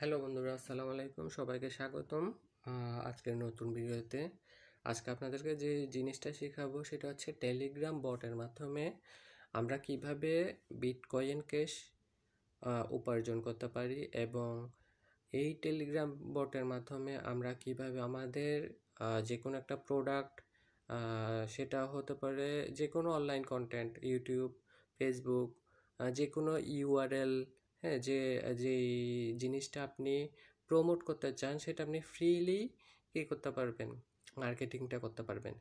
Hello বন্ধুরা, আসসালামু আলাইকুম। সবাইকে স্বাগতম আজকের নতুন ভিডিওতে। আজকে আপনাদেরকে যে জিনিসটা শেখাবো সেটা হচ্ছে টেলিগ্রাম বটের মাধ্যমে আমরা কিভাবে বিটকয়েন ক্যাশ উপার্জন করতে পারি, এবং এই টেলিগ্রাম বটের মাধ্যমে আমরা কিভাবে আমাদের যে কোনো একটা প্রোডাক্ট, সেটা হতে পারে যে কোনো অনলাইন কন্টেন্ট, ইউটিউব, ফেসবুক, যে কোনো ইউআরএল, হ্যাঁ, যেই জিনিসটা আপনি প্রমোট করতে চান সেটা আপনি ফ্রিলি কী করতে পারবেন, মার্কেটিংটা করতে পারবেন।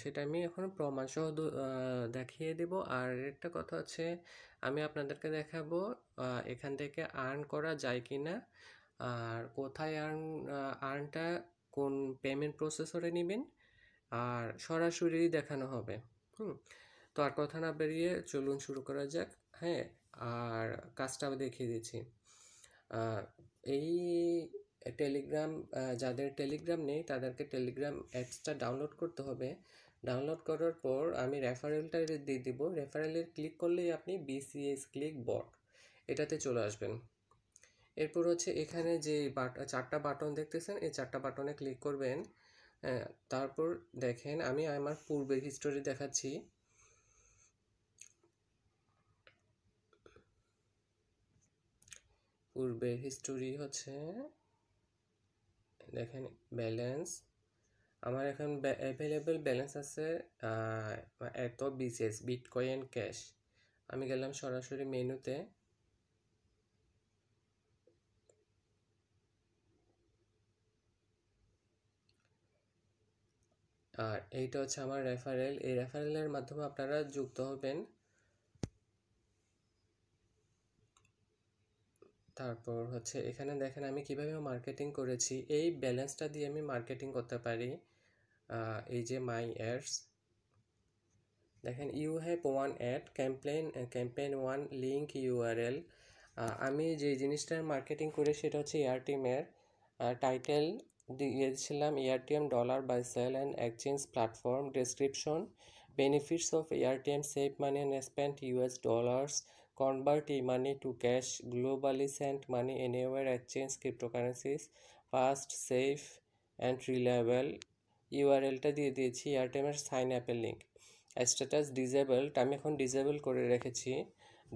সেটা আমি এখন প্রমাণ সহ দেখিয়ে দেব। আর একটা কথা হচ্ছে, আমি আপনাদেরকে দেখাবো এখান থেকে আর্ন করা যায় কি না, আর কোথায় আর্নটা কোন পেমেন্ট প্রসেসরে নেবেন, আর সরাসরি দেখানো হবে। তো আর কথা না বেরিয়ে চলুন শুরু করা যাক। হ্যাঁ, আর কাজটা দেখিয়ে দিচ্ছি। এই টেলিগ্রাম, যাদের টেলিগ্রাম নেই তাদেরকে টেলিগ্রাম অ্যাপসটা ডাউনলোড করতে হবে। ডাউনলোড করার পর আমি রেফারেলটা দিয়ে দিব। রেফারেলের ক্লিক করলেই আপনি বিসিএস ক্লিক বট এটাতে চলে আসবেন। এরপর হচ্ছে এখানে যে চারটা বাটন দেখতেছেন, এই চারটা বাটনে ক্লিক করবেন। তারপর দেখেন আমি আমার পূর্বের হিস্টোরি দেখাচ্ছি। পূর্বের হিস্টোরি হচ্ছে, দেখেন ব্যালেন্স আমার এখন অ্যাভেলেবেল ব্যালেন্স আছে এত বিসিএস বিটকয়েন ক্যাশ। আমি গেলাম সরাসরি মেনুতে। আর এইটা হচ্ছে আমার রেফারেল। এই রেফারেলের মাধ্যমে আপনারা যুক্ত হবেন। তারপর হচ্ছে এখানে দেখেন আমি কিভাবে মার্কেটিং করেছি। এই ব্যালেন্সটা দিয়ে আমি মার্কেটিং করতে পারি। এই যে মাই অ্যাডস, দেখেন you have one ad campaign one link URL. আমি যে জিনিসটার মার্কেটিং করে সেটা হচ্ছে এয়ারটিএমের টাইটেল দিয়েছিলাম, AirTM dollar buy sell and exchange platform. Description, benefits of AirTM, save money and spend US dollars, convert e-money to cash, globally send money anywhere, exchange cryptocurrencies, fast, safe and reliable। ইউআরএলটা দিয়ে দিয়েছি এয়ারটেলের sign অ্যাপের link. Status disabled, আমি এখন disable করে রেখেছি।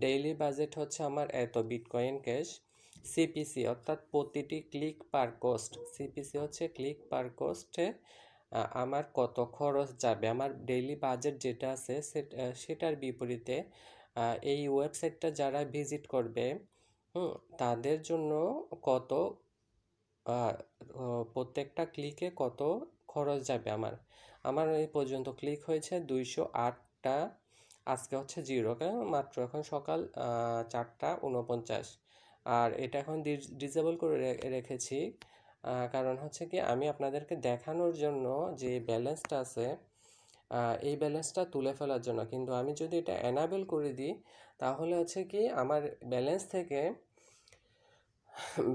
Daily budget হচ্ছে আমার এত বিটকয়েন ক্যাশ। সিপিসি অর্থাৎ প্রতিটি ক্লিক পার কোস্ট, সিপিসি হচ্ছে ক্লিক পার কোস্টে আমার কত খরচ যাবে। আমার ডেইলি বাজেট যেটা আছে সেটার বিপরীতে এই ওয়েবসাইটটা যারা ভিজিট করবে তাদের জন্য কত, প্রত্যেকটা ক্লিকে কত খরচ যাবে আমার। আমার এই পর্যন্ত ক্লিক হয়েছে 208টা। আজকে হচ্ছে 0, কেন মাত্র এখন সকাল 4:49। আর এটা এখন ডিসেবল করে রেখেছি, কারণ হচ্ছে কি আমি আপনাদেরকে দেখানোর জন্য যে ব্যালেন্সটা আছে এই ব্যালেন্সটা তুলে ফেলার জন্য। কিন্তু আমি যদি এটা এনাবেল করে দিই তাহলে হচ্ছে কি আমার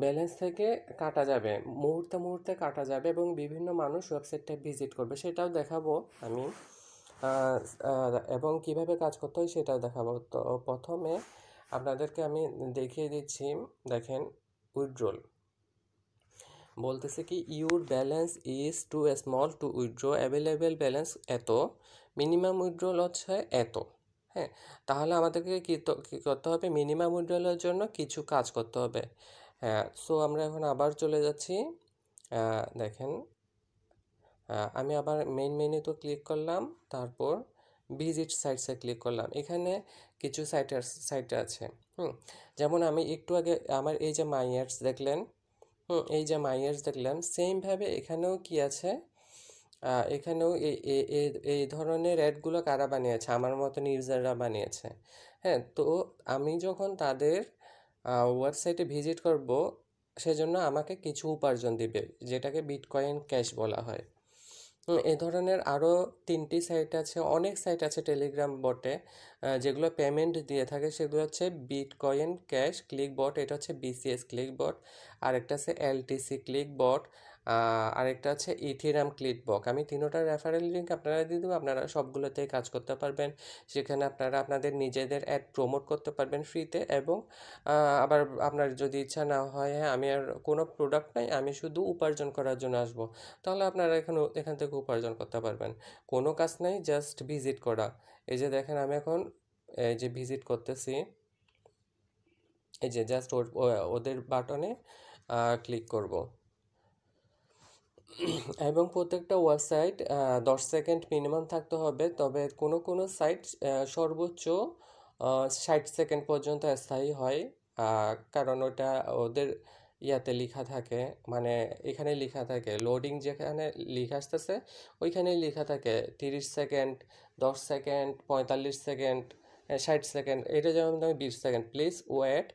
ব্যালেন্স থেকে কাটা যাবে, মুহূর্তে মুহূর্তে কাটা যাবে, এবং বিভিন্ন মানুষ ওয়েবসাইটটা ভিজিট করবে, সেটাও দেখাবো আমি। এবং কিভাবে কাজ করতে হয় সেটাও দেখাবো। তো প্রথমে আপনাদেরকে আমি দেখিয়ে দিচ্ছি। দেখেন উইথড্রল বলতেছে কি, your balance is too small to withdraw, available balance এত, মিনিমাম উইথড্রল হচ্ছে এত। হ্যাঁ, তাহলে আমাদেরকে কী করতে হবে, মিনিমাম উইথড্রলের জন্য কিছু কাজ করতে হবে। হ্যাঁ, সো আমরা এখন আবার চলে যাচ্ছি। দেখেন আমি আবার মেইন মেনুতে ক্লিক করলাম, তারপর ভিজিট সাইটসে ক্লিক করলাম। এখানে কিছু সাইট আছে। যেমন আমি একটু আগে আমার এই যে মাই অ্যাডস দেখলেন, এই যে মাই অ্যাডস দেখলাম, সেমভাবে এখানেও কি আছে, এখানেও এই ধরনের অ্যাডগুলো কারা বানিয়েছে, আমার মতন ইউজাররা বানিয়েছে। হ্যাঁ, তো আমি যখন তাদের ওয়েবসাইটে ভিজিট করব সেজন্য আমাকে কিছু উপার্জন দিবে, যেটাকে বিটকয়েন ক্যাশ বলা হয়। এই ধরনের আরও 3টি সাইট আছে, অনেক সাইট আছে টেলিগ্রাম বটে যেগুলো পেমেন্ট দিয়ে থাকে। সেগুলো হচ্ছে বিটকয়েন ক্যাশ ক্লিক বট, এটা হচ্ছে বিসিএস ক্লিক বট, আর একটা আছে এলটিসি ক্লিক বট, আরেকটা আছে ইথিরাম ক্লিকবক। আমি তিনোটার রেফারেল লিঙ্ক আপনারা দিয়ে দেবো, আপনারা সবগুলোতেই কাজ করতে পারবেন। সেখানে আপনারা আপনাদের নিজেদের অ্যাড প্রমোট করতে পারবেন ফ্রিতে, এবং আবার আপনার যদি ইচ্ছা না হয়, হ্যাঁ আমি আর কোনো প্রোডাক্ট নাই, আমি শুধু উপার্জন করার জন্য আসবো, তাহলে আপনারা এখান থেকে উপার্জন করতে পারবেন। কোনো কাজ নাই, জাস্ট ভিজিট করা। এই যে দেখেন আমি এখন এই যে ভিজিট করতেছি, এই যে জাস্ট ওদের বাটনে ক্লিক করব। এবং প্রত্যেকটা ওয়েবসাইট 10 সেকেন্ড মিনিমাম থাকতে হবে, তবে কোনো কোনো সাইট সর্বোচ্চ 60 সেকেন্ড পর্যন্ত স্থায়ী হয়। কারণ ওটা ওদের ইয়াতে লেখা থাকে, মানে এখানে লেখা থাকে লোডিং, যেখানে লেখা আসতেছে ওইখানেই লেখা থাকে 30 সেকেন্ড, 10 সেকেন্ড, 45 সেকেন্ড, 60 সেকেন্ড। এটা যেমন 20 সেকেন্ড, প্লিজ ওয়েট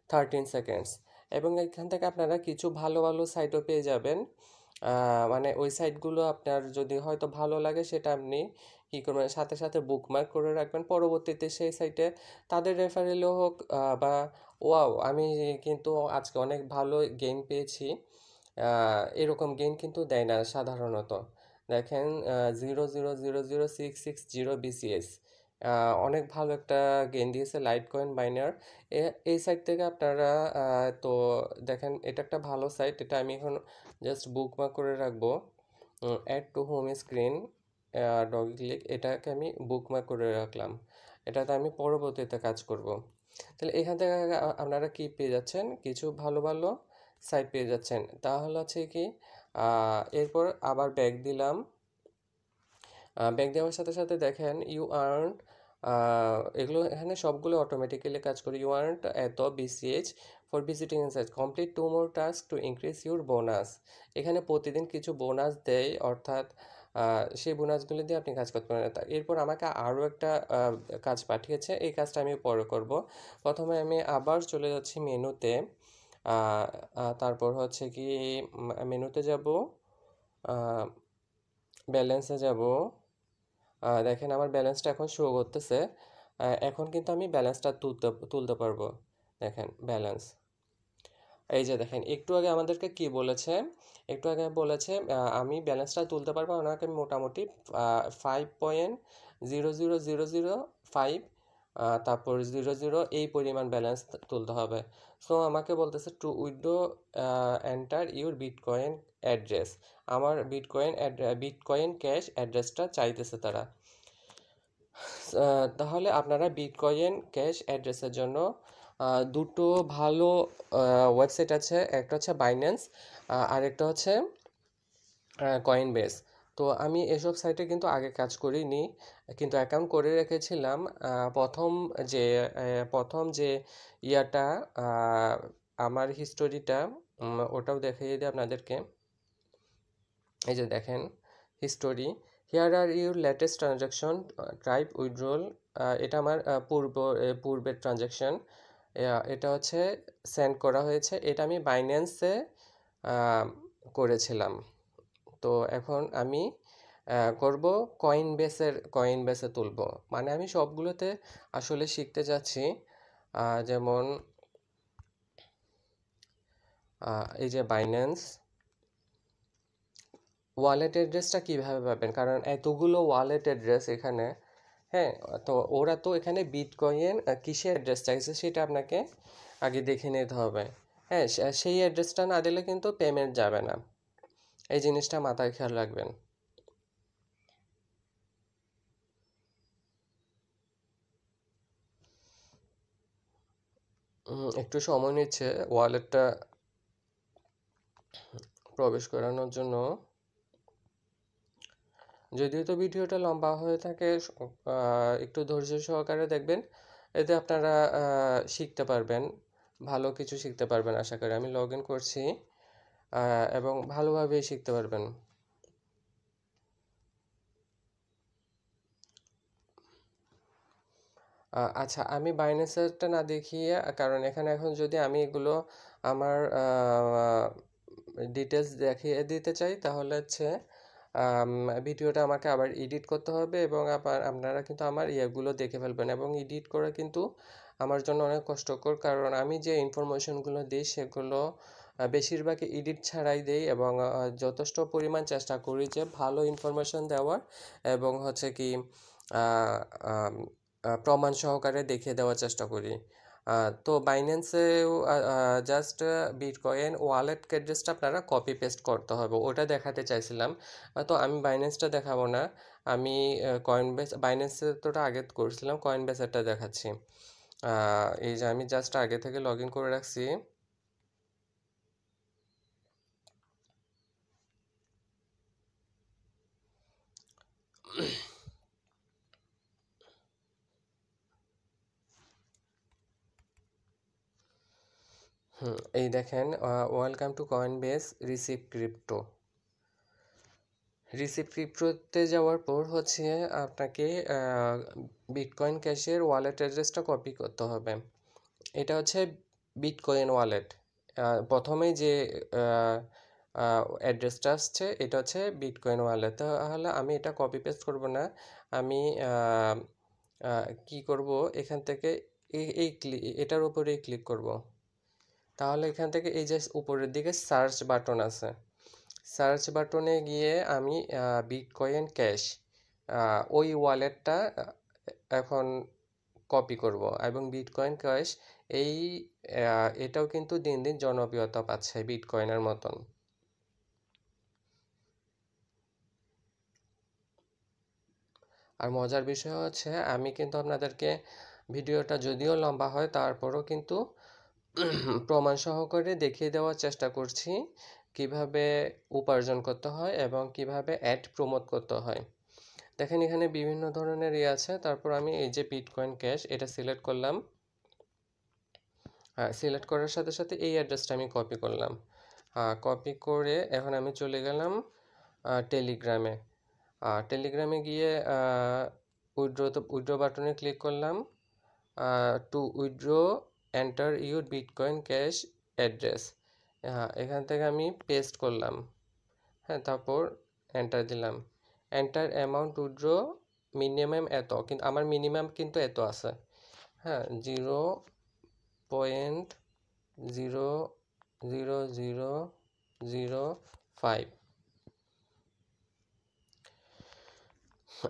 13 সেকেন্ডস। এবং এখান থেকে আপনারা কিছু ভালো ভালো সাইটও পেয়ে যাবেন। মানে ওই সাইটগুলো আপনার যদি হয়তো ভালো লাগে, সেটা আপনি কী করবেন, সাথে সাথে বুকমার্ক করে রাখবেন। পরবর্তীতে সেই সাইটে তাদের রেফারেলও হোক বা ওয়াও আমি কিন্তু আজকে অনেক ভালো গেইন পেয়েছি, এরকম গেইন কিন্তু দেয় না সাধারণত। দেখেন 0.0000660 BCS, অনেক ভালো একটা গেইন দিয়েছে লাইট কয়েন মাইনার। এই সাইট থেকে আপনারা তো দেখেন এটা একটা ভালো সাইট, এটা আমি এখন জাস্ট বুকমার্ক করে রাখবো। অ্যাড টু হোম স্ক্রিন, ডগি ক্লিক, এটাকে আমি বুকমার্ক করে রাখলাম, এটাতে আমি পরবর্তীতে কাজ করব। তাহলে এখান থেকে আপনারা কি পেয়ে যাচ্ছেন, কিছু ভালো ভালো সাইট পেয়ে যাচ্ছেন। তাহলে হচ্ছে কি এরপর আবার ব্যাক দিলাম। ব্যাক দেওয়ার সাথে সাথে দেখেন ইউ আর্ন, এগুলো এখানে সবগুলো অটোমেটিক্যালি কাজ করে। ইউ আর্ন এত BCH for visiting site, complete 2 more task to increase your bonus. এখানে প্রতিদিন কিছু বোনাস দেয়, অর্থাৎ সেই বোনাসগুলো দিয়ে আপনি কাজ করতে পারেন। এরপর আমাকে আরও একটা কাজ পাঠিয়েছে, এই কাজটা আমি পরে করব। প্রথমে আমি আবার চলে যাচ্ছি মেনুতে, তারপর হচ্ছে কি মেনুতে যাব, ব্যালেন্সে যাব। দেখেন আমার ব্যালেন্সটা এখন শো করতেছে। এখন কিন্তু আমি ব্যালেন্সটা তুলতে পারবো। দেখেন ব্যালেন্স, এই যে দেখেন একটু আগে আমাদেরকে কি বলেছে, একটু আগে বলেছে আমি ব্যালেন্সটা তুলতে পারবো, ওনাকে মোটামুটি 5.00005 তারপর 00 এই পরিমাণ ব্যালেন্স তুলতে হবে। সো আমাকে বলতেছে two withdraw enter your bitcoin address. আমার বিটকয়েন ক্যাশ অ্যাড্রেসটা চাইতেছে তারা। তাহলে আপনারা বিটকয়েন ক্যাশ অ্যাড্রেসের জন্য দুটো ভালো ওয়েবসাইট আছে, একটা হচ্ছে বাইন্যান্স, আরেকটা হচ্ছে কয়েনবেস। তো আমি এসব সাইটে কিন্তু আগে কাজ করিনি, কিন্তু অ্যাকাউন্ট করে রেখেছিলাম। প্রথম যে ইয়াটা আমার হিস্টোরিটা, ওটাও দেখিয়ে দিই আপনাদেরকে। এই যে দেখেন history, here are your latest transaction, type withdrawal. এটা আমার পূর্বের ট্রানজ্যাকশন, এটা হচ্ছে সেন্ড করা হয়েছে, এটা আমি বাইন্যান্সে করেছিলাম। তো এখন আমি করব কয়েনবেসে তুলব। মানে আমি সবগুলোতে আসলে শিখতে যাচ্ছি। যেমন এই যে বাইন্যান্স ওয়ালেট অ্যাড্রেসটা কীভাবে পাবেন, কারণ এতগুলো ওয়ালেট অ্যাড্রেস এখানে। হ্যাঁ, তো ওরা তো এখানে বিটকয়েন কিসের অ্যাড্রেস চাইছে সেটা আপনাকে আগে দেখে নিতে হবে। হ্যাঁ, সেই অ্যাড্রেসটা না দিলে কিন্তু পেমেন্ট যাবে না, এই জিনিসটা মাথায় খেয়াল রাখবেন। একটু সময় নিচ্ছে ওয়ালেটটা প্রবেশ করানোর জন্য। যদিও তো ভিডিওটা লম্বা হয়ে থাকে, একটু ধৈর্য সহকারে দেখবেন, এতে আপনারা শিখতে পারবেন, ভালো কিছু শিখতে পারবেন আশা করি। আমি লগ ইন করছি এবং ভালোভাবেই শিখতে পারবেন। আচ্ছা, আমি বাইন্যান্সেরটা না দেখিয়ে, কারণ এখানে এখন যদি আমি এগুলো আমার ডিটেলস দেখিয়ে দিতে চাই, তাহলে হচ্ছে ভিডিওটা আমাকে আবার এডিট করতে হবে, এবং আপনারা কিন্তু আমার ইয়েগুলো দেখে ফেলবেন। এবং এডিট করা কিন্তু আমার জন্য অনেক কষ্টকর, কারণ আমি যে ইনফরমেশনগুলো দিই সেগুলো বেশিরভাগই এডিট ছাড়াই দেই এবং যথেষ্ট পরিমাণ চেষ্টা করি যে ভালো ইনফরমেশন দেওয়ার এবং হচ্ছে কি আহ, আম, প্রমাণ সহকারে দেখিয়ে দেওয়ার চেষ্টা করি। তো বাইন্যান্সেও জাস্ট বিটকয়েন ওয়ালেট অ্যাড্রেসটা আপনারা কপি পেস্ট করতে হবে, ওটা দেখাতে চাইছিলাম। তো আমি বাইন্যান্সটা দেখাবো না, আমি কয়েনবেস বাইন্যান্সে তোটা আগে করছিলাম, কয়েনবেসেরটা দেখাচ্ছি। এই যে আমি জাস্ট আগে থেকে লগ ইন করে রাখছি। এই দেখেন, welcome to Coinbase receive crypto. Receive ক্রিপ্টোতে যাওয়ার পর হচ্ছে আপনাকে বিটকয়েন ক্যাশের ওয়ালেট অ্যাড্রেসটা কপি করতে হবে। এটা হচ্ছে বিটকয়েন ওয়ালেট। প্রথমেই যে অ্যাড্রেসটা আসছে এটা হচ্ছে বিটকয়েন ওয়ালেট। তাহলে আমি এটা কপি পেস্ট করব না, আমি কি করব, এখান থেকে এটার উপরেই ক্লিক করব। তাহলে এখান থেকে এই যে উপরের দিকে সার্চ বাটন আছে, সার্চ বাটনে গিয়ে আমি বিটকয়েন ক্যাশ ওই ওয়ালেটটা এখন কপি করব এবং বিটকয়েন ক্যাশ এই এটাও কিন্তু দিন দিন জনপ্রিয়তা পাচ্ছে বিটকয়েনের মতন। আর মজার বিষয় হচ্ছে আমি কিন্তু আপনাদেরকে ভিডিওটা যদিও লম্বা হয় তারপরও কিন্তু প্রমাণ সহকারে দেখিয়ে দেওয়ার চেষ্টা করছি কিভাবে উপার্জন করতে হয় এবং কিভাবে অ্যাড প্রমোট করতে হয়। দেখেন এখানে বিভিন্ন ধরনের আছে, তারপর আমি এই যে বিটকয়েন ক্যাশ এটা সিলেক্ট করলাম। সিলেক্ট করার সাথে সাথে এই অ্যাড্রেসটা আমি কপি করলাম। কপি করে এখন আমি চলে গেলাম টেলিগ্রামে। টেলিগ্রামে গিয়ে উইথড্র বাটনে ক্লিক করলাম। Two withdraw enter your bitcoin cash address, এখান থেকে আমি পেস্ট করলাম। হ্যাঁ, তারপর এন্টার দিলাম। এন্টার অ্যামাউন্ট উইথড্র মিনিমাম এত, কিন্তু আমার মিনিমাম কিন্তু এত আছে। হ্যাঁ, 0.00005।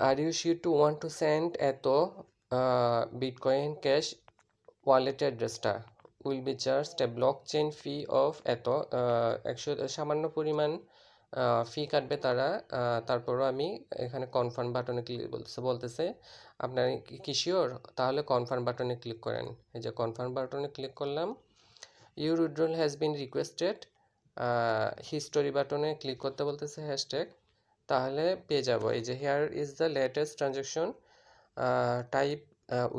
Are you sure to want to send এত বিটকয়েন ক্যাশ ওয়ালেট অ্যাড্রেসটা will be charged a block chain fee of এত, সামান্য পরিমাণ ফি কাটবে তারা। তারপরও আমি এখানে কনফার্ম বাটনে ক্লিক বলতেছে আপনার কি শিওর, তাহলে কনফার্ম বাটনে ক্লিক করেন। এই যে কনফার্ম বাটনে ক্লিক করলাম। Your withdrawal has been requested, history বাটনে ক্লিক করতে বলতেছে হ্যাশট্যাগ, তাহলে পেয়ে যাব এই যে hair is the latest transaction type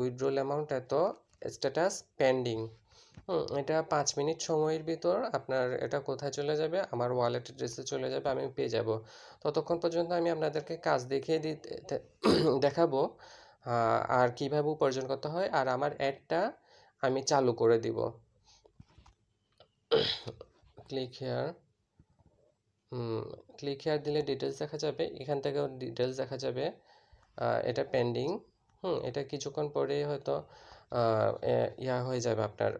withdrawal amount এত, স্ট্যাটাস পেন্ডিং। এটা 5 মিনিট সময়ের ভিতর আপনার এটা কোথায় চলে যাবে, আমার ওয়ালেট অ্যাড্রেসে চলে যাবে, আমি পেয়ে যাব। ততক্ষণ পর্যন্ত আমি আপনাদেরকে কাজ দেখিয়ে দেখাবো আর কিভাবে উপার্জন করতে হয়, আর আমার অ্যাডটা আমি চালু করে দিব। ক্লিক হেয়ার, ক্লিক হেয়ার দিলে ডিটেলস দেখা যাবে, এখান থেকেও ডিটেলস দেখা যাবে। এটা পেন্ডিং। এটা কিছুক্ষণ পরে হয়তো ইয়া হয়ে যাবে আপনার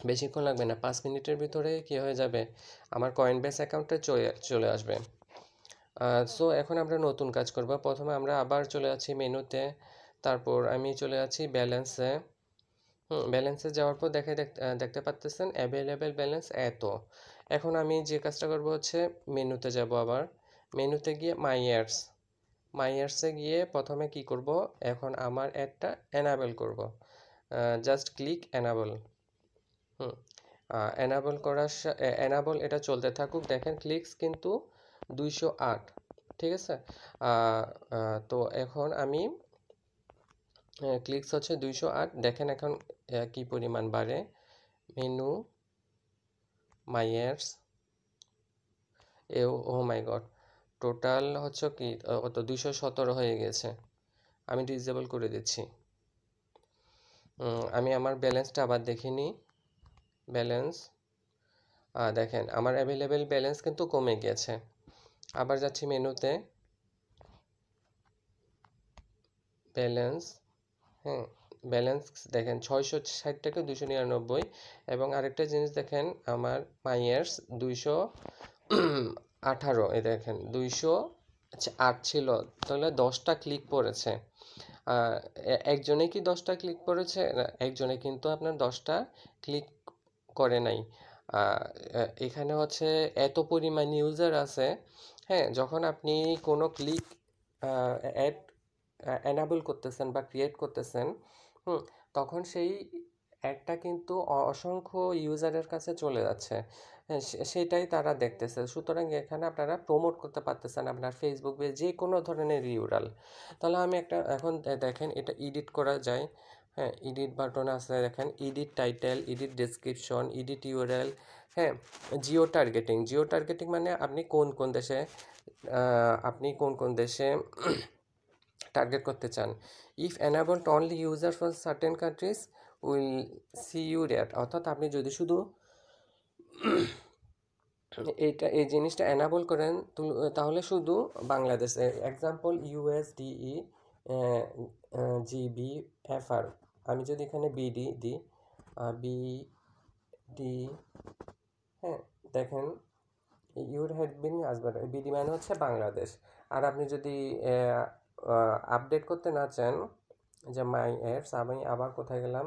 বেশিক্ষণ লাগবে না, 5 মিনিটের ভিতরে কি হয়ে যাবে, আমার কয়েনবেস অ্যাকাউন্টে চলে আসবে। সো এখন আমরা নতুন কাজ করব। প্রথমে আমরা আবার চলে যাচ্ছি মেনুতে, তারপর আমি চলে যাচ্ছি ব্যালেন্সে। ব্যালেন্সে যাওয়ার পর দেখতে পাচ্ছেন অ্যাভেলেবেল ব্যালেন্স এত। এখন আমি যে কাজটা করব হচ্ছে মেনুতে যাব, আবার মেনুতে গিয়ে মাই ইয়ার্সে গিয়ে প্রথমে কি করব, এখন আমার অ্যাডটা এনাবেল করব। Just click enable. এনাবেল করার এনাবেল এটা চলতে থাকুক। দেখেন ক্লিকস কিন্তু 208, ঠিক আছে। তো এখন আমি ক্লিকস হচ্ছে 208, দেখেন এখন কি পরিমাণ বাড়ে। মেনু মাই ইয়ার্স, ও মাই গড, টোটাল হচ্ছে কি 217 হয়ে গেছে। আমি ডিসেবল করে দিচ্ছি। আমি আমার ব্যালেন্সটা আবার দেখে নিই। ব্যালেন্স দেখেন আমার অ্যাভেলেবেল ব্যালেন্স কিন্তু কমে গেছে। আবার যাচ্ছি মেনুতে, ব্যালেন্স, ব্যালেন্স দেখেন 660 থেকে 299, এবং আরেকটা জিনিস দেখেন আমার মাইয়ার্স 218, এই দেখেন 208 ছিল, তাহলে 10টা ক্লিক পড়েছে। একজনে কি 10টা ক্লিক করেছে? না, একজনে কিন্তু আপনার 10টা ক্লিক করে নাই। এখানে হচ্ছে এত পরিমাণ ইউজার আছে। হ্যাঁ, যখন আপনি কোনো ক্লিক অ্যাড এনাবল করতেছেন বা ক্রিয়েট করতেছেন, তখন সেই অ্যাডটা কিন্তু অসংখ্য ইউজারের কাছে চলে যাচ্ছে। হ্যাঁ, সেটাই তারা দেখতেছে। সুতরাং এখানে আপনারা প্রমোট করতে পারতেছেন আপনার ফেসবুক পেজ, যে কোনো ধরনের ইউরাল। তাহলে আমি একটা এখন দেখেন এটা এডিট করা যায়। হ্যাঁ, এডিট বাটন আছে, দেখেন edit title, edit description, edit Ural. হ্যাঁ, জিও টার্গেটিং মানে আপনি কোন কোন দেশে টার্গেট করতে চান। If enabled only user for certain countries will see you rate, অর্থাৎ আপনি যদি শুধু এই জিনিসটা এনাবল করেন তাহলে শুধু বাংলাদেশে, এক্সাম্পল ইউএসডিই, জিবি, এফআর। আমি যদি এখানে বিডি দিই, বিডি, হ্যাঁ দেখেন ইউর হ্যাড বিন আসবার, বিডি মানে হচ্ছে বাংলাদেশ। আর আপনি যদি আপডেট করতে না চান, যে মাই অ্যাডস, আমি আবার কোথায় গেলাম,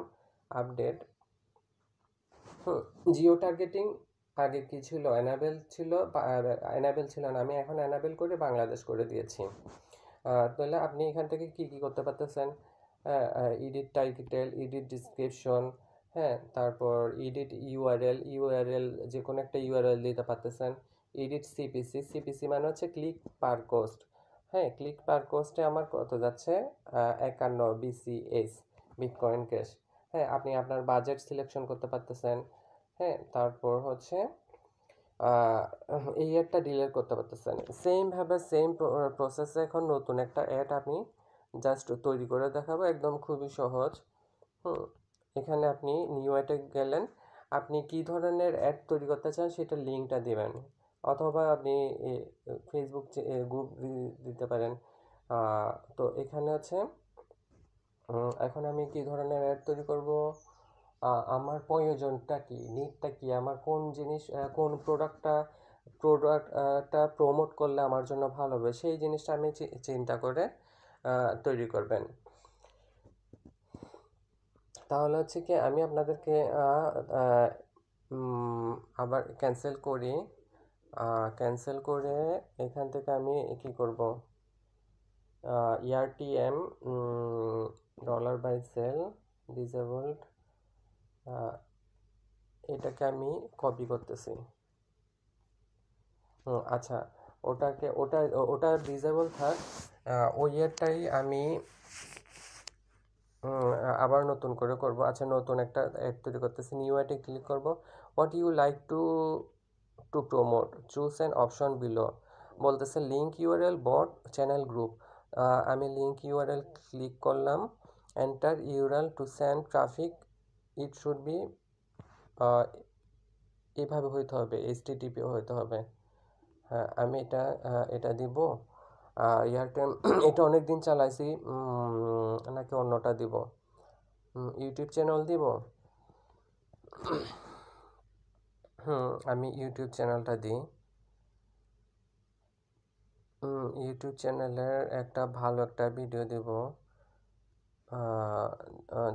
আপডেট। জিও টার্গেটিং আগে কি ছিল, এনাবেল ছিল না, আমি এখন এনাবেল করে বাংলাদেশ করে দিয়েছি। তাহলে আপনি এখান থেকে কি কি করতে পারতেছেন, এডিট টাইটেল, এডিট ডিসক্রিপশন, হ্যাঁ, তারপর এডিট ইউআরএল, যে কোনো একটা ইউআরএল দিতে পারতেছেন। এডিট সিপিসি মানে হচ্ছে ক্লিক পার কোস্ট। হ্যাঁ, ক্লিক পার কোস্টে আমার কত যাচ্ছে, 51 বিসিএস, বিটকয়েন ক্যাশ। হ্যাঁ, আপনি আপনার বাজেট সিলেকশন করতে পারতেছেন। হ্যাঁ, তারপর হচ্ছে এই অ্যাডটা ডিলিট করতে পারতেছেন। সেমভাবে সেম প্রসেসে এখন নতুন একটা অ্যাড আমি জাস্ট তৈরি করে দেখাবো, একদম খুবই সহজ। এখানে আপনি নিউ অ্যাডে গেলেন, আপনি কি ধরনের অ্যাড তৈরি করতে চান সেটার লিঙ্কটা দিবেন, অথবা আপনি ফেসবুক গ্রুপ দিতে পারেন। তো এখানে আছে, এখন আমি কি ধরনের অ্যাড তৈরি করব, আমার প্রয়োজনটা কি, নিডটা কি, আমার কোন জিনিস, কোন প্রোডাক্টটা প্রমোট করলে আমার জন্য ভালো হবে, সেই জিনিসটা আমি চিন্তা করে তৈরি করবেন। তাহলে হচ্ছে কি আমি আপনাদেরকে আবার ক্যান্সেল করে এখান থেকে আমি কি করব, ERTM $/সেল ডিসেবলড, এটাকে আমি কপি করতেছি। আচ্ছা, ওটা ডিসেবল থাক, ওই ইয়ারটাই আমি আবার নতুন করে করব। আচ্ছা, নতুন একটা অ্যাড তৈরি করতেছি, নিউ অ্যাডে ক্লিক করব। What you like to promote, choose an option below, বলতেছে link URL, bot, channel group. আমি লিঙ্ক ইউআরএল ক্লিক করলাম, enter URL to send traffic, it should be, এভাবে হইতে হবে, HTTP হইতে হবে। হ্যাঁ, আমি এটা দিব। এয়ারটেল এটা অনেক দিন চালাইছি, নাকি অন্যটা দিব, ইউটিউব চ্যানেল দিব। আমি ইউটিউব চ্যানেলটা দিই। ইউটিউব চ্যানেলের একটা ভালো একটা ভিডিও দিব,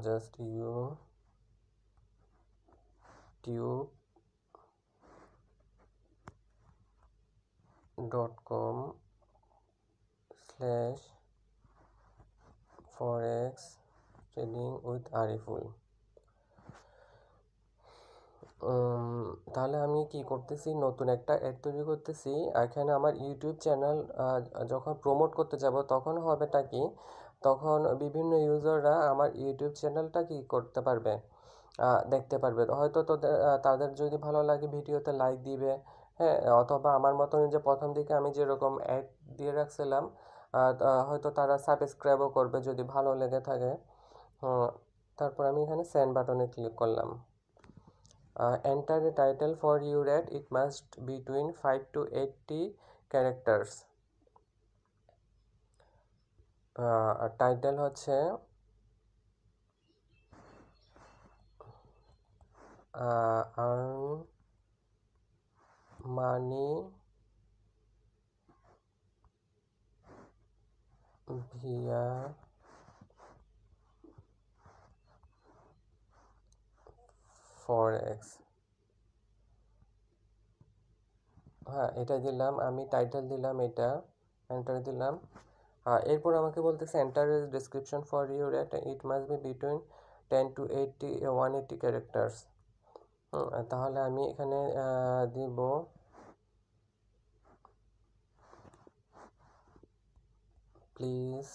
just youtube.com/forex trading with Ariful. তাহলে আমি কি করতেছি, নতুন একটা অ্যাড তৈরি করতেছি। এখানে আমার ইউটিউব চ্যানেল যখন প্রমোট করতে যাব তখন হবেটা কি, তখন বিভিন্ন ইউজাররা আমার ইউটিউব চ্যানেলটা কি করতে পারবে, দেখতে পারবে। হয়তো তাদের যদি ভালো লাগে ভিডিওতে লাইক দিবে, হ্যাঁ, অথবা আমার মতন যে প্রথম দিকে আমি যেরকম অ্যাড দিয়ে রাখছিলাম, হয়তো তারা সাবস্ক্রাইবও করবে যদি ভালো লেগে থাকে। তারপর আমি এখানে সেন্ড বাটনে ক্লিক করলাম। Enter a title for your ad, it must be between 5 to 80 characters. Title হচ্ছে earn money via forex। হ্যাঁ, এটা দিলাম, আমি টাইটেল দিলাম, এটা এন্টার দিলাম। এরপর আমাকে বলতেছে enter description for your it must be between 10 to 180 characters. তাহলে আমি এখানে দিব please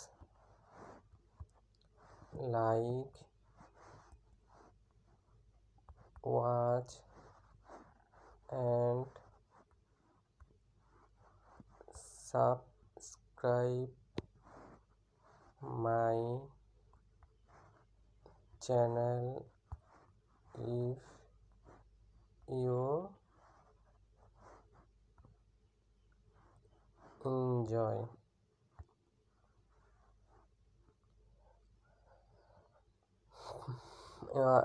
like, watch and subscribe my channel if you enjoy।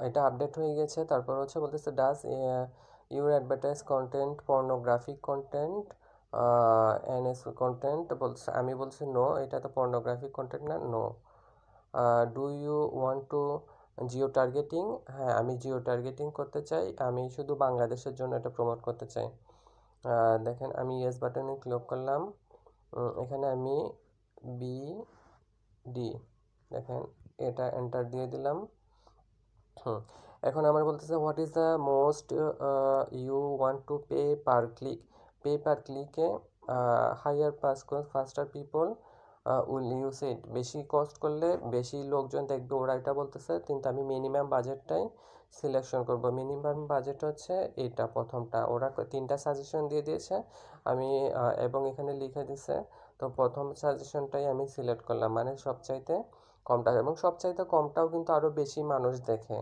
এটা আপডেট হয়ে গেছে। তারপর হচ্ছে বলতেছে does your advertise content pornographic content NS content বলছে, আমি বলছি নো, এটা তো পর্নোগ্রাফিক কন্টেন্ট না, no. Do you want to geo targeting, হ্যাঁ আমি জিও টার্গেটিং করতে চাই, আমি শুধু বাংলাদেশের জন্য এটা প্রমোট করতে চাই। দেখেন আমি ইয়েস বাটনে ক্লিক করলাম, এখানে আমি BD দেখেন এটা এন্টার দিয়ে দিলাম। এখন আমার বলতেছে what is the most you want to pay per ক্লিকে higher faster people will use it, বেশি কস্ট করলে বেশি লোকজন দেখবে, ওরা এটা বলতেছে। কিন্তু আমি মিনিমাম বাজেটটাই সিলেকশন করব। মিনিমাম বাজেট হচ্ছে এটা প্রথমটা, ওরা 3টা সাজেশন দিয়ে দিয়েছে আমি এবং এখানে লিখে দিছে, তো প্রথম সাজেশনটাই আমি সিলেক্ট করলাম, মানে সবচাইতে কমটা, এবং সবচাইতে কমটাও কিন্তু আরও বেশি মানুষ দেখে।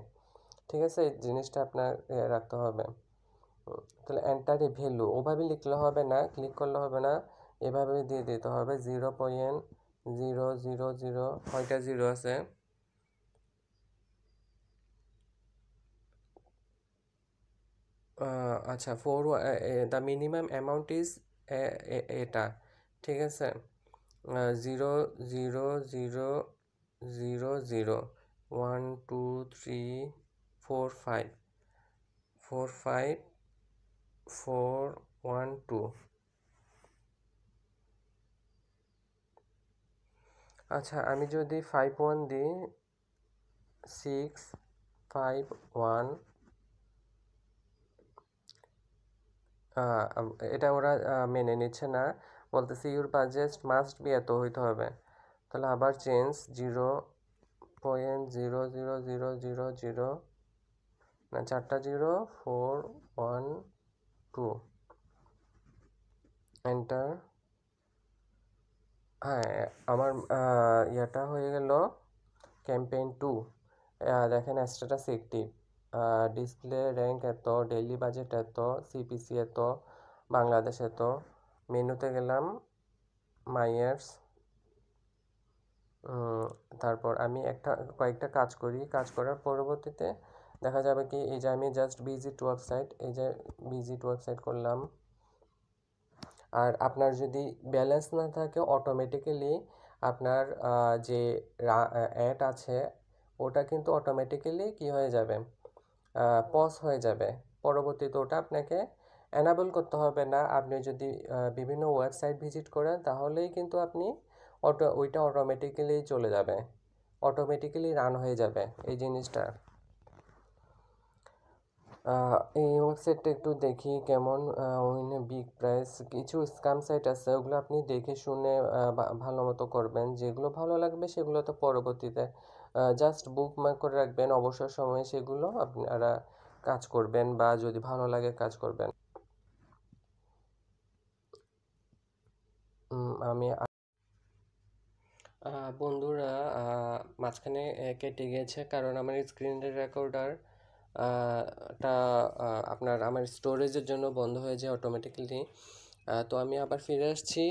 ঠিক আছে, এই জিনিসটা আপনার রাখতে হবে। তাহলে এন্টারে ভ্যালু ওভাবে লিখলে হবে না, ক্লিক করলে হবে না, এভাবে দিয়ে দিতে হবে 0.000, কয়টা জিরো আছে? আচ্ছা 4, দ্য মিনিমাম অ্যামাউন্ট ইজ এটা, ঠিক আছে। 0.000, 1 2 3 4 5 4 5 4 1 2। আচ্ছা আমি যদি 5 1 দিই 6 5 1, এটা ওরা মেনে নিচ্ছে না, বলতেছে ইউর বাজেট মাস্ট বি এত হইতে হবে। তাহলে আবার চেঞ্জ 0.00000, না 4টা 0 4 1 2 এন্টার। হ্যাঁ আমার ইয়াটা হয়ে গেল ক্যাম্পেইন 2। দেখেন স্ট্যাটাস অ্যাক্টিভ, ডিসপ্লে র্যাঙ্ক এত, ডেইলি বাজেট এত, CPC এত, বাংলাদেশ এত। মেনুতে গেলাম মাইয়ার্স, তারপর আমি কয়েকটা কাজ করি, কাজ করার পরবর্তীতে দেখা যাবে কি এই যে আমি জাস্ট ভিজিট ওয়েবসাইট, এই যে ভিজিট ওয়েবসাইট করলাম। আর আপনার যদি ব্যালেন্স না থাকে অটোমেটিক্যালি আপনার যে অ্যাড আছে ওটা কিন্তু অটোমেটিক্যালি কি হয়ে যাবে, পজ হয়ে যাবে। পরবর্তীতে ওটা আপনাকে এনাবেল করতে হবে না, আপনি যদি বিভিন্ন ওয়েবসাইট ভিজিট করেন তাহলেই কিন্তু আপনি ওইটা অটোমেটিক্যালি চলে যাবে, অটোমেটিক্যালি রান হয়ে যাবে এই জিনিসটা। এই ওয়েবসাইটটা একটু দেখি কেমন, উইনে বিগ প্রাইস, কিছু স্ক্যাম সাইট আছে, ওগুলো আপনি দেখে শুনে ভালো মতো করবেন, যেগুলো ভালো লাগবে সেগুলো তো পরবর্তীতে জাস্ট বুকমার্ক করে রাখবেন, অবসর সময়ে সেগুলো আপনারা কাজ করবেন বা যদি ভালো লাগে কাজ করবেন। আমি বন্ধুরা মাঝখানে কেটে গিয়েছে কারণ আমার স্ক্রিনের রেকর্ডার টা আপনার আমার স্টোরেজের জন্য বন্ধ হয়ে যায় অটোমেটিক্যালি। তো আমি আবার ফিরে আসছি।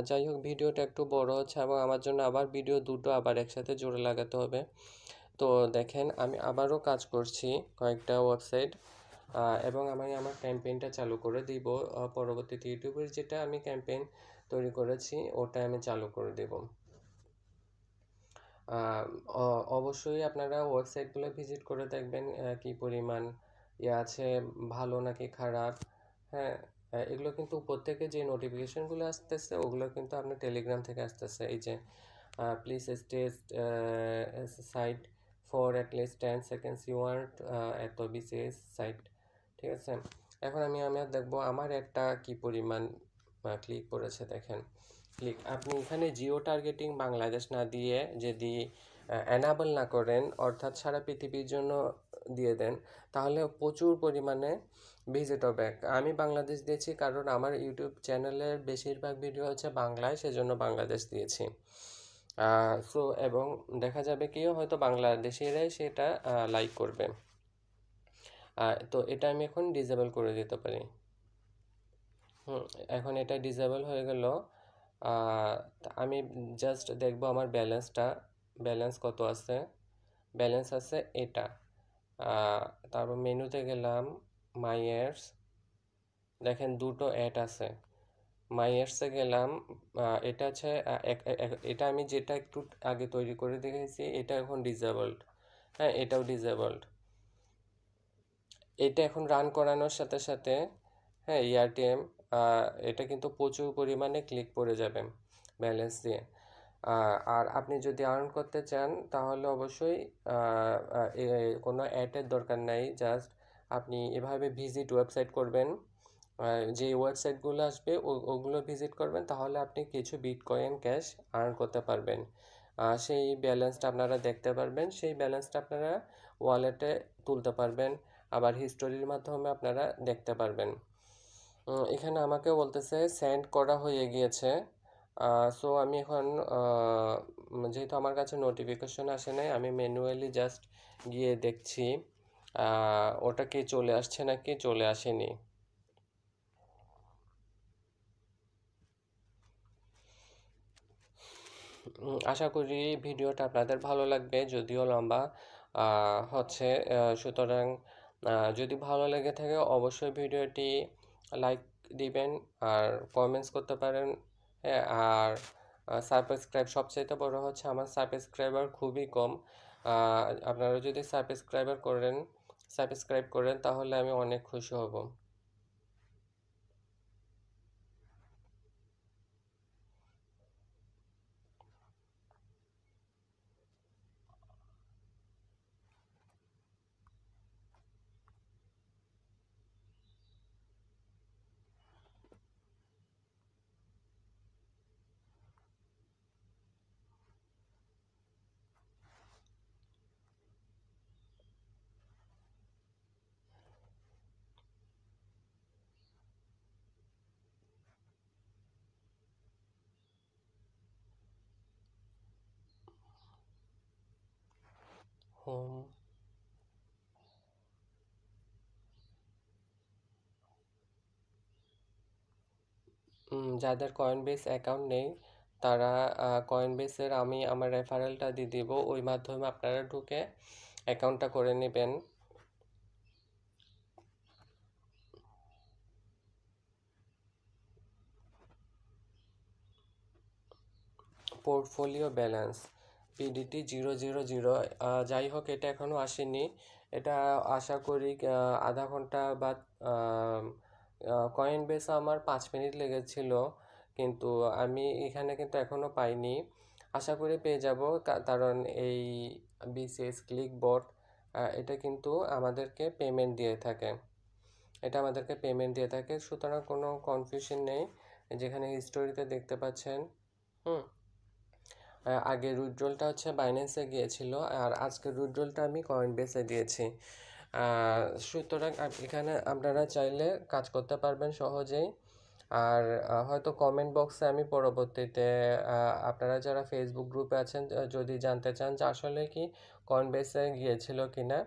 যাই হোক ভিডিওটা একটু বড় হচ্ছে এবং আমার জন্য আবার ভিডিও দুটো আবার একসাথে জোড়ে লাগাতে হবে। তো দেখেন আমি আবারও কাজ করছি কয়েকটা ওয়েবসাইট, এবং আমি আমার ক্যাম্পেইনটা চালু করে দিব। পরবর্তীতে ইউটিউবের যেটা আমি ক্যাম্পেইন তৈরি করেছি ওটা আমি চালু করে দেব। অবশ্যই আপনারা ওয়েবসাইটগুলো ভিজিট করে দেখবেন কি পরিমাণ আছে, ভালো নাকি খারাপ। হ্যাঁ, এগুলো কিন্তু উপর থেকে যে নোটিফিকেশনগুলো আসতেছে ওগুলো কিন্তু আপনার টেলিগ্রাম থেকে আসতেছে। এই যে please stay site for at least 10 seconds you want এত বিসিএস সাইট, ঠিক আছে। এখন আমি দেখবো আমার একটা কি পরিমাণ ক্লিক করেছে দেখেন। ক্লিক আপনি এখানে জিও টার্গেটিং বাংলাদেশ না দিয়ে যদি এনাবল না করেন, অর্থাৎ সারা পৃথিবীর জন্য দিয়ে দেন, তাহলে প্রচুর পরিমাণে ভিজিট হবে। আমি বাংলাদেশ দিয়েছি কারণ আমার ইউটিউব চ্যানেলের বেশিরভাগ ভিডিও হচ্ছে বাংলায়, সেজন্য বাংলাদেশ দিয়েছি। সো এবং দেখা যাবে কি হয়তো বাংলাদেশিরাই সেটা লাইক করবে। তো এটা আমি এখন ডিসেবল করে দিতে পারি। এখন এটা ডিসেবল হয়ে গেল। আমি জাস্ট দেখবো আমার ব্যালেন্স কত আছে। ব্যালেন্স আছে এটা। তারপর মেনুতে গেলাম, মাই এডস, দেখেন দুটো অ্যাড আছে। মাই এডসে গেলাম, এটা আছে এটা আমি যেটা একটু আগে তৈরি করে দেখেছি এটা এখন ডিসেবলড। হ্যাঁ, এটাও ডিসেবলড। এটা এখন রান করানোর সাথে সাথে, হ্যাঁ, এআরটিএম এটা কিন্তু প্রচুর পরিমাণে ক্লিক পড়ে যাবে ব্যালেন্স দিয়ে। আর আপনি যদি আর্ন করতে চান তাহলে অবশ্যই কোনো অ্যাডের দরকার নাই, জাস্ট আপনি এভাবে ভিজিট ওয়েবসাইট করবেন। যে ওয়েবসাইটগুলো আসবে ওগুলো ভিজিট করবেন, তাহলে আপনি কিছু বিটকয়েন ক্যাশ আর্ন করতে পারবেন। সেই ব্যালেন্সটা আপনারা দেখতে পারবেন, সেই ব্যালেন্সটা আপনারা ওয়ালেটে তুলতে পারবেন, আবার হিস্টোরির মাধ্যমে আপনারা দেখতে পারবেন। এখানে আমাকে বলতেছে সেন্ড করা হয়ে গিয়েছে। সো আমি এখন যেহেতু আমার কাছে নোটিফিকেশন আসে নাই, আমি ম্যানুয়ালি জাস্ট গিয়ে দেখছি ওটা কি চলে আসছে নাকি চলে আসেনি। আশা করি ভিডিওটা আপনাদের ভালো লাগবে, যদিও লম্বা হচ্ছে। সুতরাং যদি ভালো লেগে থাকে অবশ্যই ভিডিওটি লাইক দিবেন আর কমেন্টস করতে পারেন। হ্যাঁ, আর সাবস্ক্রাইব, সবচাইতে বড় হচ্ছে আমার সাবস্ক্রাইবার খুবই কম। আপনারা যদি সাবস্ক্রাইব করেন তাহলে আমি অনেক খুশি হব। হোম, যাদের কয়েনবেস অ্যাকাউন্ট নেই তারা কয়েনবেসের আমি আমার রেফারেলটা দিয়ে দিব, ওই মাধ্যমে আপনারা ঢুকে অ্যাকাউন্টটা করে নেবেন। পোর্টফোলিও ব্যালেন্স পিডিটি 000, যাই হোক এটা এখনও আসেনি। এটা আশা করি আধা ঘন্টা বা কয়েনবেস আমার 5 মিনিট লেগেছিল, কিন্তু আমি এখানে কিন্তু এখনও পাইনি। আশা করি পেয়ে যাব, কারণ এই বিসিএস ক্লিকবট এটা কিন্তু আমাদেরকে পেমেন্ট দিয়ে থাকে। সুতরাং কোনো কনফিউশন নেই। যেখানে হিস্টোরিতে দেখতে পাচ্ছেন, আগে উইথড্রলটা হচ্ছে বাইন্যান্সে গিয়েছিল, আর আজকের উইথড্রলটা আমি কয়েনবেসে দিয়েছি। সুতরাং এখানে আপনারা চাইলে কাজ করতে পারবেন সহজেই। আর হয়তো কমেন্ট বক্সে আমি পরবর্তীতে আপনারা যারা ফেসবুক গ্রুপে আছেন যদি জানতে চান যে আসলে কি কয়েনবেসে গিয়েছিল কিনা,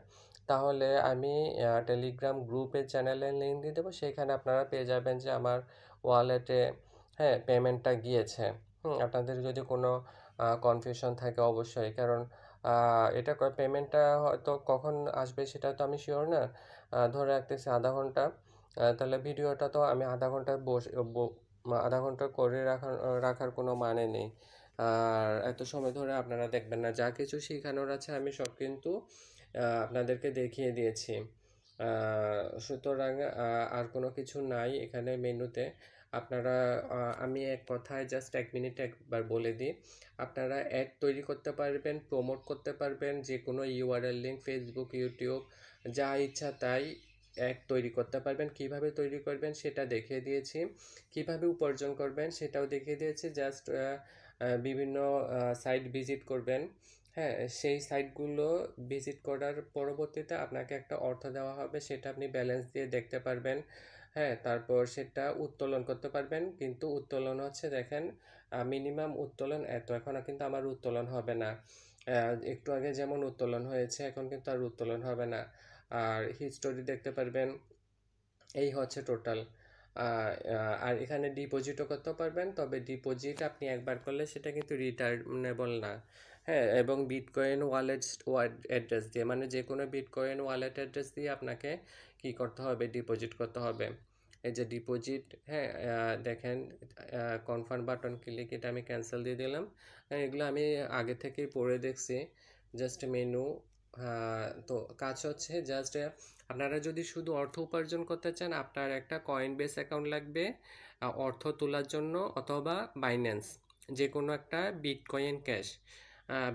তাহলে আমি টেলিগ্রাম গ্রুপের চ্যানেলের লিঙ্ক দিয়ে দেবো, সেখানে আপনারা পেয়ে যাবেন যে আমার ওয়ালেটে, হ্যাঁ, পেমেন্টটা গিয়েছে। আপনাদের যদি কোনো কনফিউশন থাকে অবশ্যই, কারণ এটা পেমেন্টটা হয়তো কখন আসবে সেটা তো আমি শিওর না। ধরে রাখতেছি আধা ঘন্টা, তাহলে ভিডিওটা তো আমি আধা ঘন্টায় আধা ঘন্টা করে রাখার কোনো মানে নেই। আর এত সময় ধরে আপনারা দেখবেন না, যা কিছু শেখানোর আছে আমি সব কিন্তু আপনাদেরকে দেখিয়ে দিয়েছি। সুতরাং আর কোনো কিছু নাই এখানে মেনুতে। আপনারা আমি এক কথায় জাস্ট 1 মিনিট একবার বলে দিই। আপনারা অ্যাড তৈরি করতে পারবেন, প্রমোট করতে পারবেন, যে কোনো ইউআরএল লিঙ্ক, ফেসবুক, ইউটিউব, যা ইচ্ছা তাই অ্যাড তৈরি করতে পারবেন। কিভাবে তৈরি করবেন সেটা দেখিয়ে দিয়েছি, কিভাবে উপার্জন করবেন সেটাও দেখিয়ে দিয়েছি। জাস্ট বিভিন্ন সাইট ভিজিট করবেন। হ্যাঁ, সেই সাইটগুলো ভিজিট করার পরবর্তীতে আপনাকে একটা অর্থ দেওয়া হবে, সেটা আপনি ব্যালেন্স দিয়ে দেখতে পারবেন। হ্যাঁ, তারপর সেটা উত্তোলন করতে পারবেন, কিন্তু উত্তোলন হচ্ছে দেখেন মিনিমাম উত্তোলন এত, এখন কিন্তু আমার উত্তোলন হবে না। একটু আগে যেমন উত্তোলন হয়েছে এখন কিন্তু আর উত্তোলন হবে না। আর হিস্টোরি দেখতে পারবেন। এই হচ্ছে টোটাল। আর এখানে ডিপোজিটও করতে পারবেন, তবে ডিপোজিট আপনি একবার করলে সেটা কিন্তু রিটার্নেবল না। হ্যাঁ, এবং বিটকয়েন ওয়ালেট অ্যাড্রেস দিয়ে, মানে যে কোনো বিটকয়েন ওয়ালেট অ্যাড্রেস দিয়ে আপনাকে কি করতে হবে, ডিপোজিট করতে হবে। এই যে ডিপোজিট, হ্যাঁ, দেখেন কনফার্ম বাটন ক্লিক, এটা আমি ক্যান্সেল দিয়ে দিলাম। এগুলো আমি আগে থেকেই পড়ে দেখছি। জাস্ট মেনু, তো কাজ হচ্ছে জাস্ট আপনারা যদি শুধু অর্থ উপার্জন করতে চান, আপনার একটা কয়েনবেস অ্যাকাউন্ট লাগবে অর্থ তোলার জন্য, অথবা বাইন্যান্স, যে কোনো একটা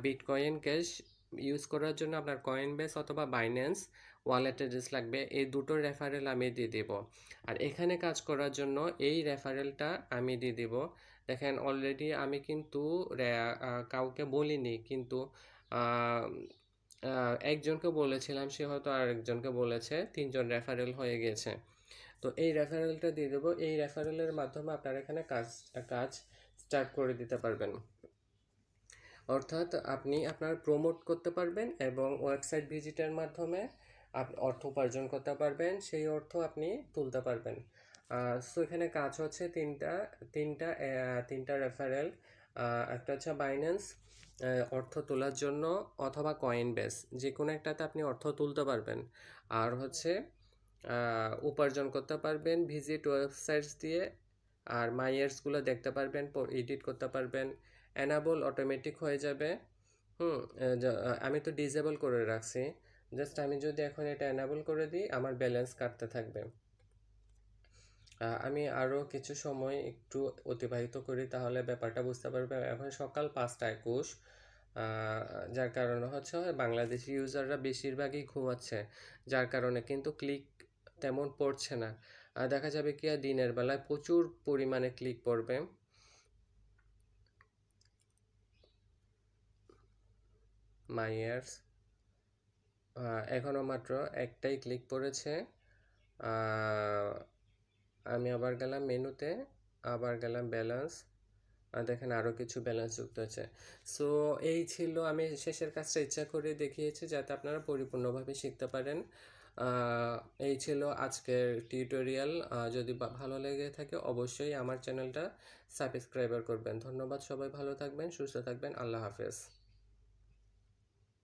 বিটকয়েন ক্যাশ ইউজ করার জন্য আপনার কয়েনবেস অথবা বাইন্যান্স ওয়ালেট অ্যাড্রেস লাগবে। এই দুটো রেফারেল আমি দিয়ে দেব। আর এখানে কাজ করার জন্য এই রেফারেলটা আমি দিয়ে দেব। দেখেন অলরেডি আমি কিন্তু কাউকে বলিনি, কিন্তু একজনকে বলেছিলাম, সে হয়তো আরেকজনকে বলেছে, 3জন রেফারেল হয়ে গেছে। তো এই রেফারেলটা দিয়ে দেবো। এই রেফারেলের মাধ্যমে আপনারা এখানে কাজ স্টার্ট করে দিতে পারবেন। অর্থাৎ আপনি আপনার প্রমোট করতে পারবেন এবং ওয়েবসাইট ভিজিটের মাধ্যমে অর্থ উপার্জন করতে পারবেন, সেই অর্থ আপনি তুলতে পারবেন। সো এখানে কাজ হচ্ছে তিনটা রেফারেল। একটা হচ্ছে বাইন্যান্স অর্থ তোলার জন্য, অথবা কয়েনবেস, যে কোনো একটাতে আপনি অর্থ তুলতে পারবেন। আর হচ্ছে উপার্জন করতে পারবেন ভিজিট ওয়েবসাইটস দিয়ে। আর মাইয়ার্সগুলো দেখতে পারবেন, এডিট করতে পারবেন, এনাবল অটোমেটিক হয়ে যাবে। আমি তো ডিসেবল করে রাখছি। জাস্ট আমি যদি এখন এটা এনাবল করে দিই, আমার ব্যালেন্স কাটতে থাকবে। আমি আরও কিছু সময় একটু অতিবাহিত করি, তাহলে ব্যাপারটা বুঝতে পারবে। এখন সকাল 5টা 21, যার কারণে হচ্ছে বাংলাদেশি ইউজাররা বেশিরভাগই ঘুমাচ্ছে, যার কারণে কিন্তু ক্লিক তেমন পড়ছে না। দেখা যাবে কি দিনের বেলায় প্রচুর পরিমাণে ক্লিক পড়বে। মাইয়ার্স এখনও মাত্র একটাই ক্লিক পড়েছে। আমি আবার গেলাম মেনুতে, আবার গেলাম ব্যালেন্স, দেখেন আরও কিছু ব্যালেন্স যুক্ত হয়েছে। সো এই ছিল, আমি শেষের কাজটা ইচ্ছা করে দেখিয়েছি যাতে আপনারা পরিপূর্ণভাবে শিখতে পারেন। এই ছিল আজকের টিউটোরিয়াল। যদি ভালো লেগে থাকে অবশ্যই আমার চ্যানেলটা সাবস্ক্রাইব করবেন। ধন্যবাদ, সবাই ভালো থাকবেন, সুস্থ থাকবেন, আল্লাহ হাফেজ।